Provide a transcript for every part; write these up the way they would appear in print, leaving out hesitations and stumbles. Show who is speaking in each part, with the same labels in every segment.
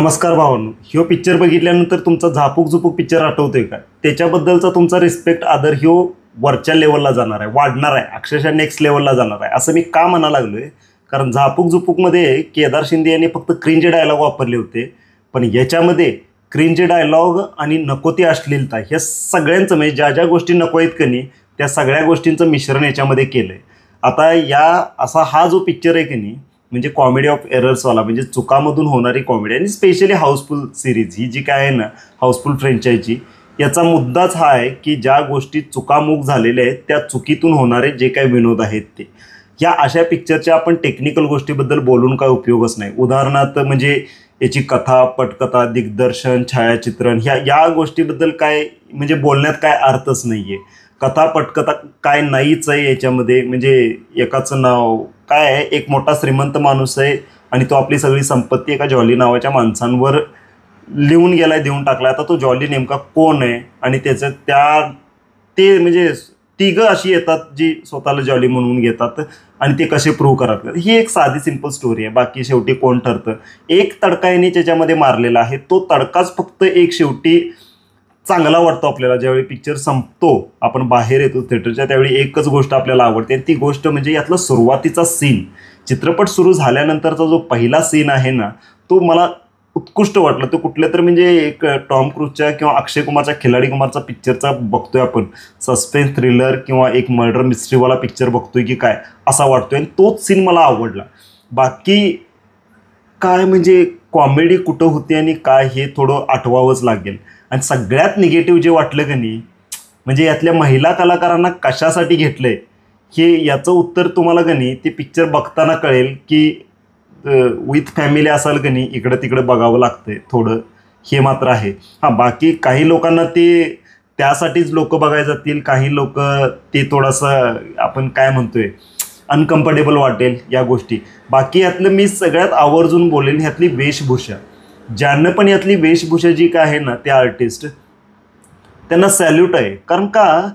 Speaker 1: नमस्कार भावांनो, ह्यो पिक्चर बघितल्यानंतर तुमचा झापूक झुपूक पिक्चर आठवतोय का? त्याच्याबद्दलचा तुमचा रिस्पेक्ट आदर ह्यो वरच्या लेवलला जाणार आहे, वाढणार आहे, अक्षरशः नेक्स्ट लेवलला जाणार आहे. असं मी का म्हणा लागलोय? कारण झापूक झुपूकमध्ये केदार शिंदे यांनी फक्त क्रिंज डायलॉग वापरले होते, पण याच्यामध्ये क्रिंज डायलॉग आणि नको ती अश्लीलता ह्या सगळ्यांचं म्हणजे ज्या ज्या गोष्टी नको आहेत की नाही त्या सगळ्या गोष्टींचं मिश्रण याच्यामध्ये केलंय. आता हा जो पिक्चर आहे की नाही म्हणजे कॉमेडी ऑफ एरर्सवाला म्हणजे चुकामधून होणारी कॉमेडी आणि स्पेशली हाऊसफुल सिरीज ही जी काय आहे ना हाऊसफुल फ्रँचायझी याचा मुद्दाच हा आहे की ज्या गोष्टी चुकामुक झालेल्या आहेत त्या चुकीतून होणारे जे काही विनोद आहेत ते या अशा पिक्चरच्या आपण टेक्निकल गोष्टीबद्दल बोलून काय उपयोगच नाही. उदाहरणार्थ म्हणजे याची कथा पटकथा दिग्दर्शन छायाचित्रण या गोष्टीबद्दल काय म्हणजे बोलण्यात काय अर्थच नाही आहे. कथा पटकथा काय नाहीच आहे याच्यामध्ये. म्हणजे एकाचं नाव काय आहे, एक मोठा श्रीमंत माणूस आहे आणि तो आपली सगळी संपत्ती एका जॉली नावाच्या माणसांवर लिहून गेलाय, देऊन टाकला. आता तो जॉली नेमका कोण आहे आणि त्याचं ते म्हणजे तिघं अशी येतात जी स्वतःला जॉली म्हणून घेतात आणि ते कसे प्रूव्ह करतात. ही एक साधी सिंपल स्टोरी आहे. बाकी शेवटी कोण ठरतं, एक तडका यांनी त्याच्यामध्ये मारलेला आहे. तो तडकाच फक्त एक शेवटी चांगला वाटतो आपल्याला. ज्यावेळी पिक्चर संपतो आपण बाहेर येतो थिएटरच्या त्यावेळी एकच गोष्ट आपल्याला आवडते आणि ती गोष्ट म्हणजे यातला सुरुवातीचा सीन. चित्रपट सुरू झाल्यानंतरचा जो पहिला सीन आहे ना तो मला उत्कृष्ट वाटला. तो कुठल्या तर म्हणजे एक टॉम क्रूजच्या किंवा अक्षय कुमारच्या खिलाडी कुमारचा पिक्चरचा बघतोय आपण, सस्पेन्स थ्रिलर किंवा एक मर्डर मिस्ट्रीवाला पिक्चर बघतोय की काय असा वाटतोय आणि तोच सीन मला आवडला. बाकी काय म्हणजे कॉमेडी कुठं होती आणि काय हे थोडं आठवावंच लागेल. आणि सगळ्यात निगेटिव्ह जे वाटलं की नाही म्हणजे यातल्या महिला कलाकारांना कशासाठी घेतलंय हे याचं उत्तर तुम्हाला की नाही ते पिक्चर बघताना कळेल की विथ फॅमिली असाल की नाही इकडं तिकडं बघावं लागतंय थोडं, हे मात्र आहे. हां, बाकी काही लोकांना ते त्यासाठीच लोक बघायला जातील, काही लोक ते थोडंसं आपण काय म्हणतोय अनकम्फर्टेबल वाटेल या गोष्टी. बाकी यातलं मी सगळ्यात आवर्जून बोलेन ह्यातली वेशभूषा. ज्यांना पण यातली वेशभूषा जी काय आहे ना ते आर्टिस्ट त्यांना सॅल्यूट आहे. कारण का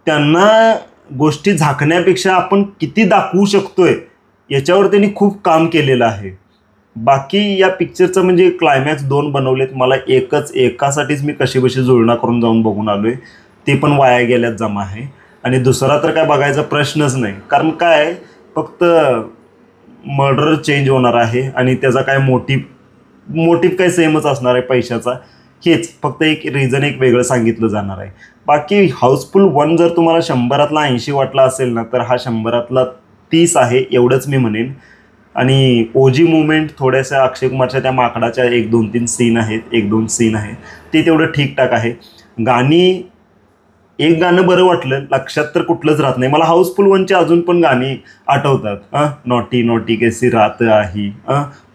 Speaker 1: त्यांना गोष्टी झाकण्यापेक्षा आपण किती दाखवू शकतोय याच्यावर त्यांनी खूप काम केलेलं आहे. बाकी या पिक्चरचं म्हणजे क्लायमॅक्स 2 बनवलेत. मला एकासाठीच मी कशीबशी जुळणा करून जाऊन बघून आलोय, ते पण वाया गेल्यात जमा आहे. आणि दुसरा तर काय बघायचा प्रश्नच नाही. कारण काय फक्त मर्डर चेंज होणार आहे आणि त्याचा काय मोटिव्ह काय सेमच असणार आहे पैशाचा. हेच फक्त एक रिझन एक वेगळं सांगितलं जाणार आहे. बाकी हाऊसफुल 1 जर तुम्हाला 100तला 80 वाटला असेल ना तर हा 100तला 30 आहे एवढंच मी म्हणेन. आणि ओजी मुवमेंट थोड्याशा अक्षय कुमारच्या त्या माकडाच्या 1-2-3 सीन आहेत, 1-2 सीन आहे ते तेवढं ठीकठाक आहे. गाणी एक गाणं बरं वाटलं, लक्षात तर कुठलंच राहत नाही. मला हाऊसफुल 1ची अजून पण गाणी आठवतात. नॉटी नॉटी कैसी रात आही,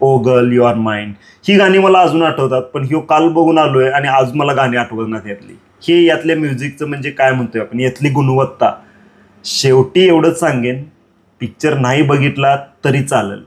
Speaker 1: ओ गर्ल यू आर माइंड, ही गाणी मला अजून आठवतात. पण ह्यो काल बघून आलोय आणि आज मला गाणी आठवत नाही यातली. हे यातल्या म्युझिकचं म्हणजे काय म्हणतोय आपण यातली गुणवत्ता. शेवटी एवढंच सांगेन, पिक्चर नाही बघितला तरी चालेल.